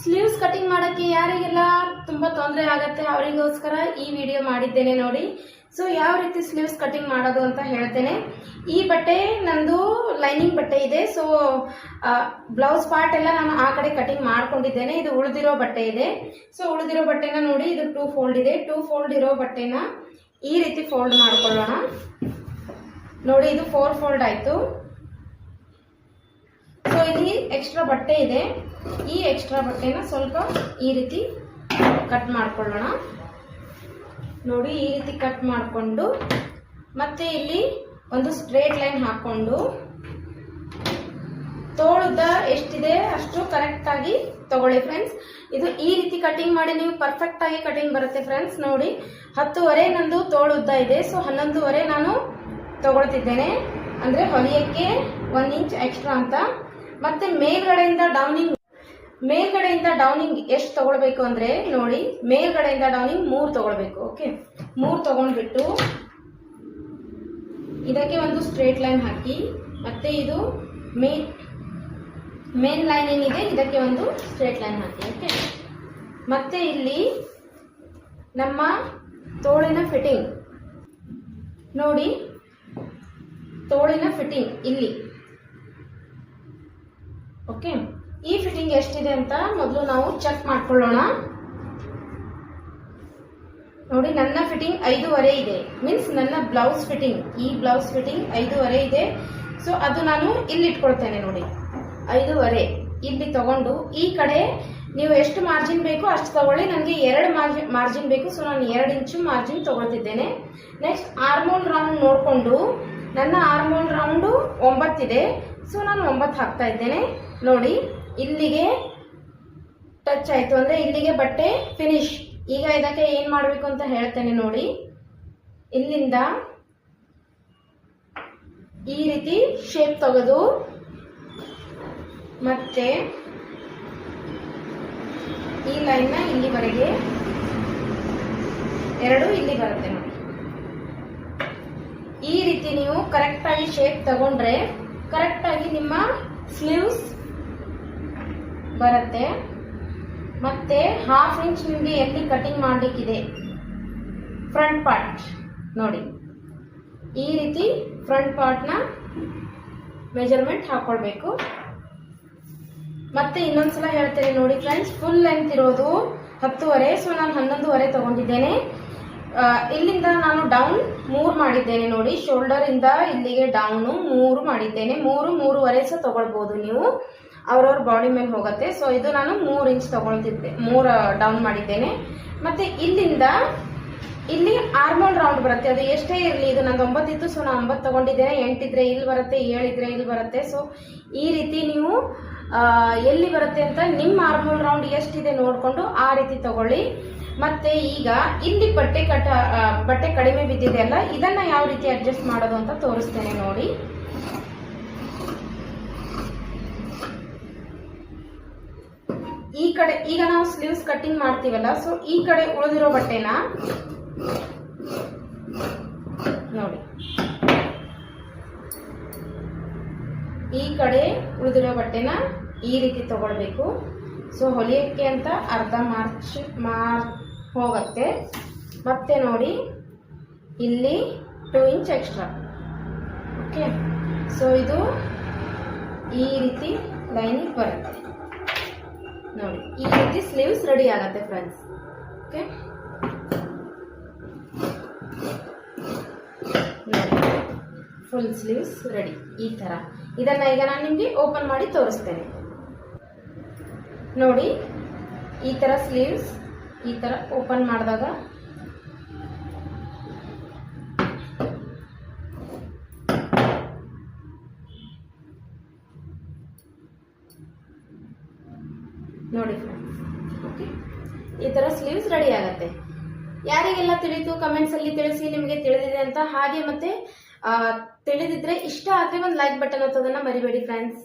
Sleeves cutting ಮಾಡೋಕ್ಕೆ ಯಾರಿಗೆಲ್ಲ ತುಂಬ ತೊಂದರೆ ಆಗುತ್ತೆ ಅವರಿಗೋಸ್ಕರ ಈ ವಿಡಿಯೋ ಮಾಡಿದ್ದೇನೆ ನೋಡಿ. ಸೊ ಯಾವ ರೀತಿ ಸ್ಲೀವ್ಸ್ ಕಟಿಂಗ್ ಮಾಡೋದು ಅಂತ ಹೇಳ್ತೇನೆ. ಈ ಬಟ್ಟೆ ನಂದು ಲೈನಿಂಗ್ ಬಟ್ಟೆ ಇದೆ. ಸೊ ಬ್ಲೌಸ್ ಪಾರ್ಟ್ ಎಲ್ಲ ನಾನು ಆ ಕಡೆ ಕಟಿಂಗ್ ಮಾಡ್ಕೊಂಡಿದ್ದೇನೆ. ಇದು ಉಳಿದಿರೋ ಬಟ್ಟೆ ಇದೆ. ಸೊ ಉಳಿದಿರೋ ಬಟ್ಟೆನ ನೋಡಿ, ಇದು 2 ಫೋಲ್ಡ್ ಇದೆ. 2 ಫೋಲ್ಡ್ ಇರೋ ಬಟ್ಟೆನ ಈ ರೀತಿ ಫೋಲ್ಡ್ ಮಾಡ್ಕೊಳ್ಳೋಣ. ನೋಡಿ, ಇದು 4 ಫೋಲ್ಡ್ ಆಯ್ತು. ಸೊ ಇಲ್ಲಿ ಎಕ್ಸ್ಟ್ರಾ ಬಟ್ಟೆ ಇದೆ. ಈ ಎಕ್ಸ್ಟ್ರಾ ಬಟ್ಟೆನ ಸ್ವಲ್ಪ ಈ ರೀತಿ ಕಟ್ ಮಾಡ್ಕೊಳ್ಳೋಣ. ನೋಡಿ, ಈ ರೀತಿ ಕಟ್ ಮಾಡಿಕೊಂಡು ಮತ್ತೆ ಇಲ್ಲಿ ಒಂದು ಸ್ಟ್ರೇಟ್ ಲೈನ್ ಹಾಕೊಂಡು ತೋಳುದ್ದ ಎಷ್ಟಿದೆ ಅಷ್ಟು ಕರೆಕ್ಟ್ ಆಗಿ ತಗೊಳ್ಳಿ ಫ್ರೆಂಡ್ಸ್. ಇದು ಈ ರೀತಿ ಕಟಿಂಗ್ ಮಾಡಿ ನೀವು ಪರ್ಫೆಕ್ಟ್ ಆಗಿ ಕಟಿಂಗ್ ಬರುತ್ತೆ ಫ್ರೆಂಡ್ಸ್. ನೋಡಿ, 10.5 ನಂದು ತೋಳುದ್ದ ಇದೆ. ಸೊ 11.5 ನಾನು ತಗೊಳ್ತಿದ್ದೇನೆ, ಅಂದ್ರೆ ಹೊಲಿಯಕ್ಕೆ 1 ಇಂಚ್ ಎಕ್ಸ್ಟ್ರಾ ಅಂತ. ಮತ್ತೆ ಮೇಲ್ಗಡೆಯಿಂದ ಡೌನಿಂಗ್ ಎಷ್ಟು ತಗೊಳ್ಬೇಕು ಅಂದ್ರೆ ನೋಡಿ, ಮೇಲ್ಗಡೆಯಿಂದ ಡೌನಿಂಗ್ 3 ತಗೊಳ್ಬೇಕು. ಓಕೆ, 3 ತಗೊಂಡ್ಬಿಟ್ಟು ಇದಕ್ಕೆ ಒಂದು ಸ್ಟ್ರೇಟ್ ಲೈನ್ ಹಾಕಿ, ಮತ್ತೆ ಇದು ಮೇನ್ ಲೈನ್ ಏನಿದೆ ಇದಕ್ಕೆ ಒಂದು ಸ್ಟ್ರೇಟ್ ಲೈನ್ ಹಾಕಿ. ಓಕೆ, ಮತ್ತೆ ಇಲ್ಲಿ ನಮ್ಮ ತೋಳಿನ ಫಿಟ್ಟಿಂಗ್ ನೋಡಿ, ತೋಳಿನ ಫಿಟ್ಟಿಂಗ್ ಇಲ್ಲಿ. ಓಕೆ, ಈ ಫಿಟ್ಟಿಂಗ್ ಎಷ್ಟಿದೆ ಅಂತ ಮೊದಲು ನಾವು ಚೆಕ್ ಮಾಡ್ಕೊಳ್ಳೋಣ. ನೋಡಿ, ನನ್ನ ಫಿಟ್ಟಿಂಗ್ 5.5 ಇದೆ. ಮೀನ್ಸ್ ನನ್ನ ಬ್ಲೌಸ್ ಫಿಟ್ಟಿಂಗ್, ಈ ಬ್ಲೌಸ್ ಫಿಟ್ಟಿಂಗ್ 5.5 ಇದೆ. ಸೊ ಅದು ನಾನು ಇಲ್ಲಿ ಇಟ್ಕೊಳ್ತೇನೆ. ನೋಡಿ, 5.5 ಇಲ್ಲಿ ತಗೊಂಡು ಈ ಕಡೆ ನೀವು ಎಷ್ಟು ಮಾರ್ಜಿನ್ ಬೇಕು ಅಷ್ಟು ತಗೊಳ್ಳಿ. ನನಗೆ 2 ಮಾರ್ಜಿನ್ ಬೇಕು. ಸೊ ನಾನು 2 ಇಂಚು ಮಾರ್ಜಿನ್ ತಗೊಳ್ತಿದ್ದೇನೆ. ನೆಕ್ಸ್ಟ್ ಆರ್ಮೋಲ್ ರೌಂಡ್ ನೋಡಿಕೊಂಡು, ನನ್ನ ಆರ್ಮೋಲ್ ರೌಂಡು 9 ಇದೆ. ಸೊ ನಾನು 9 ಹಾಕ್ತಾ ಇದ್ದೇನೆ. ನೋಡಿ, ಇಲ್ಲಿಗೆ ಟಚ್ ಆಯ್ತು ಅಂದ್ರೆ ಇಲ್ಲಿಗೆ ಬಟ್ಟೆ ಫಿನಿಶ್. ಈಗ ಇದಕ್ಕೆ ಏನ್ ಮಾಡಬೇಕು ಅಂತ ಹೇಳ್ತೇನೆ ನೋಡಿ. ಇಲ್ಲಿಂದ ಈ ರೀತಿ ಶೇಪ್ ತೆಗೆದು ಮತ್ತೆ ಈ ಲೈನ್ ನ ಇಲ್ಲಿವರೆಗೆ 2 ಇಲ್ಲಿ ಬರುತ್ತೆ ನೋಡಿ. ಈ ರೀತಿ ನೀವು ಕರೆಕ್ಟ್ ಆಗಿ ಶೇಪ್ ತಗೊಂಡ್ರೆ ಕರೆಕ್ಟ್ ಆಗಿ ನಿಮ್ಮ ಸ್ಲೀವ್ಸ್ ಬರುತ್ತೆ. ಮತ್ತೆ 1/2 ಇಂಚ್ ನಿಮಗೆ ಎಲ್ಲಿ ಕಟಿಂಗ್ ಮಾಡಲಿಕ್ಕಿದೆ ಫ್ರಂಟ್ ಪಾರ್ಟ್ ನೋಡಿ, ಈ ರೀತಿ ಫ್ರಂಟ್ ಪಾರ್ಟ್ ನ ಮೆಜರ್ಮೆಂಟ್ ಹಾಕೊಳ್ಬೇಕು. ಮತ್ತೆ ಇನ್ನೊಂದ್ಸಲ ಹೇಳ್ತೇನೆ ನೋಡಿ ಫ್ರೆಂಡ್ಸ್, ಫುಲ್ ಲೆಂತ್ ಇರೋದು 10.5. ಸೊ ನಾನು 11.5 ತಗೊಂಡಿದ್ದೇನೆ. ಇಲ್ಲಿಂದ ನಾನು ಡೌನ್ 3 ಮಾಡಿದ್ದೇನೆ ನೋಡಿ. ಶೋಲ್ಡರ್ ಇಂದ ಇಲ್ಲಿಗೆ ಡೌನ್ 3 ಮಾಡಿದ್ದೇನೆ. 3.5 ಸಹ ತಗೊಳ್ಬಹುದು ನೀವು, ಅವ್ರವ್ರ ಬಾಡಿ ಮೇಲೆ ಹೋಗುತ್ತೆ. ಸೊ ಇದು ನಾನು 3 ಇಂಚ್ ತಗೊಳ್ತಿದ್ದೆ, 3 ಡೌನ್ ಮಾಡಿದ್ದೇನೆ. ಮತ್ತೆ ಇಲ್ಲಿಂದ ಇಲ್ಲಿ ಆರ್ಮೋಲ್ ರೌಂಡ್ ಬರುತ್ತೆ. ಅದು ಎಷ್ಟೇ ಇರಲಿ, ಇದು ನಂದು 9 ಇತ್ತು. ಸೊ ನಾನು 9 ತಗೊಂಡಿದ್ದೇನೆ. 8 ಇದ್ರೆ ಇಲ್ಲಿ ಬರುತ್ತೆ, 7 ಇದ್ರೆ ಇಲ್ಲಿ ಬರುತ್ತೆ. ಸೊ ಈ ರೀತಿ ನೀವು ಎಲ್ಲಿ ಬರುತ್ತೆ ಅಂತ ನಿಮ್ಮ ಆರ್ಮೋಲ್ ರೌಂಡ್ ಎಷ್ಟಿದೆ ನೋಡ್ಕೊಂಡು ಆ ರೀತಿ ತಗೊಳ್ಳಿ. ಮತ್ತೆ ಈಗ ಇಲ್ಲಿ ಬಟ್ಟೆ ಕಡಿಮೆ ಬಿದ್ದಿದೆ ಅಲ್ಲ, ಇದನ್ನ ಯಾವ ರೀತಿ ಅಡ್ಜಸ್ಟ್ ಮಾಡೋದು ಅಂತ ತೋರಿಸ್ತೇನೆ ನೋಡಿ. ಈ ಕಡೆ ಈಗ ನಾವು ಸ್ಲೀವ್ಸ್ ಕಟ್ಟಿಂಗ್ ಮಾಡ್ತೀವಲ್ಲ, ಸೊ ಈ ಕಡೆ ಉಳಿದಿರೋ ಬಟ್ಟೆನ ನೋಡಿ, ಈ ಕಡೆ ಉಳಿದಿರೋ ಬಟ್ಟೆನ ಈ ರೀತಿ ತಗೊಳ್ಬೇಕು. ಸೊ ಹೊಲಿಯಕ್ಕೆ ಅಂತ ಅರ್ಧ ಮಾರ್ಚ್ ಹೋಗುತ್ತೆ. ಮತ್ತೆ ನೋಡಿ, ಇಲ್ಲಿ 2 ಇಂಚ್ ಎಕ್ಸ್ಟ್ರಾ. ಓಕೆ, ಸೊ ಇದು ಈ ರೀತಿ ಲೈನಿಂಗ್ ಬರುತ್ತೆ ನೋಡಿ. ಈ ರೀತಿ ಸ್ಲೀವ್ಸ್ ರೆಡಿ ಆಗುತ್ತೆ friends. Okay, full sleeves ready. ಈ ತರ ಇದನ್ನ ಈಗ ನಾನು ನಿಮ್ಗೆ ಓಪನ್ ಮಾಡಿ ತೋರಿಸ್ತೇನೆ ನೋಡಿ. ಈ ತರ ಸ್ಲೀವ್ಸ್ ಈ ತರ ಓಪನ್ ಮಾಡಿದಾಗ ನೋಡಿ ಫ್ರೆಂಡ್ಸ್. ಓಕೆ, ಈ ತರ ಸ್ಲೀವ್ಸ್ ರೆಡಿ ಆಗುತ್ತೆ. ಯಾರಿಗೆಲ್ಲ ತಿಳಿತು ಕಮೆಂಟ್ಸ್ ಅಲ್ಲಿ ತಿಳಿಸಿ ನಿಮಗೆ ತಿಳಿದಿದೆ ಅಂತ. ಹಾಗೆ ಮತ್ತೆ ತಿಳಿದಿದ್ರೆ ಇಷ್ಟ ಆದ್ರೆ ಒಂದು ಲೈಕ್ ಬಟನ್ ಒತ್ತೋದನ್ನ ಮರಿಬೇಡಿ ಫ್ರೆಂಡ್ಸ್.